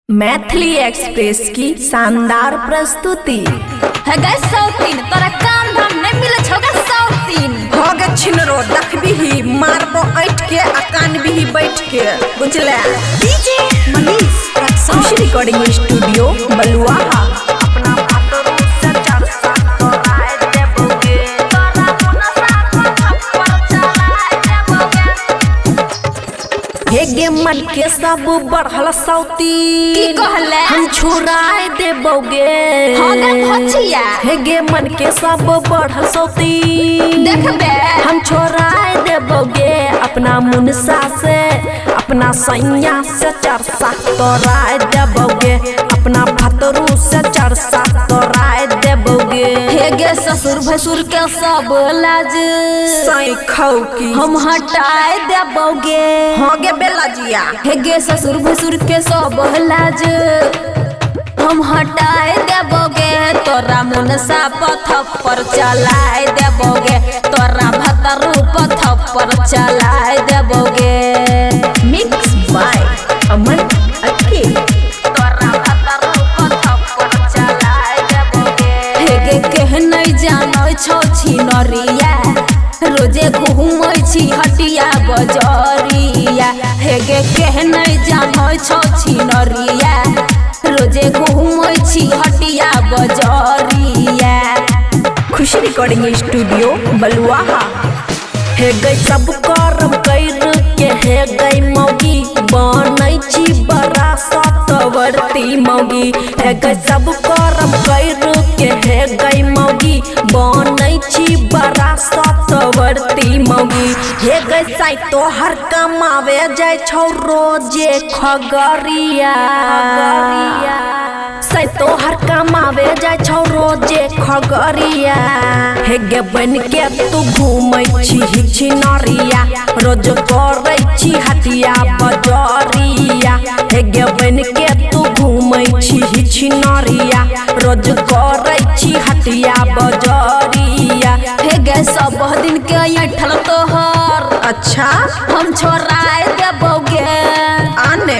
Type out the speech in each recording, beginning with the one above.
Maithili express की शानदार प्रस्तुति है गै सौतीन तोरा काम धाम नहीं मिले छौगा सौतीन हो गे छिनरो देखबिही मारबो ऐठ के आ कानबिही बैठ के बुझले डीजे मनीष खुशी रिकॉर्डिंग स्टूडियो बलुआहा अपना भातरू से चर्चा तोराए देबोगे तोरा मुनसा को थप्पड़ चलाए देबोगे हे गे मन के सब बढ़ल सौती की कहले हम छुराए देबोगे हो गे भचिया हे गे मन के सब बढ़ल सौती देखबे हम छोराए देबोगे अपना मुनसा से अपना सैया से चरसा तोराए देबोगे अपना भतरू से चरसा तोराए देबोगे हे गे ससुर भसुर के सब लाज सई खाऊ की हम हटाए देबोगे हो गे बेला जिया हे गे ससुर भसुर के सब लाज हम हटाए देबोगे तोरा मुनसा थप्पड़ चलाए देबोगे तोरा भतरू थप्पड़ चलाए देबोगे मिक्स बाय अमन अक्के तोरा भतरू थप्पड़ चलाए देबोगे हे गे केह नहीं जानो छौ छिनरिया रोजे घूमै छी हटिया बजरिया हे गे केह नहीं जानो छौ छिनरिया रोजे घूमै छी हटिया बजरिया खुशी रिकॉर्डिंग स्टूडियो बलुआहा हे गई सब करम कर के हे गई मौगी बनै छी बड़ा सतवर्ती मौगी हे गई सब करम कर के हे गई मौगी बनै छी बड़ा सतवर्ती मौगी हे गई साई तोहर कमावे जाय छौ रोजे खगरिया साई तोहर कमावे जाय छौ रोजे खगरिया हे गे बन के तू घूमै छी छिनरिया रोज करै छी हटिया बजरिया हे गे बन के तू घूमै छी छिनरिया रोज करै छी हटिया बजरिया हे गे सब दिन के ऐठल तोहर अच्छा हम छोड़ाए देबोगे आने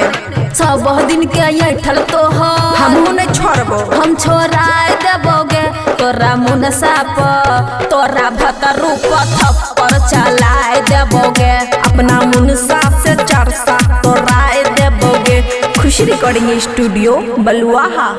सब दिन के ऐठल तोहर हमहू नहीं छोड़बो हम छोड़ाए देबोगे तोरा मुनसा तोरा भतरू थप्पड़ चलाए देबोगे अपना मुनसा से चरसा तोराए देबोगे खुशी रिकॉर्डिंग स्टूडियो बलुआहा।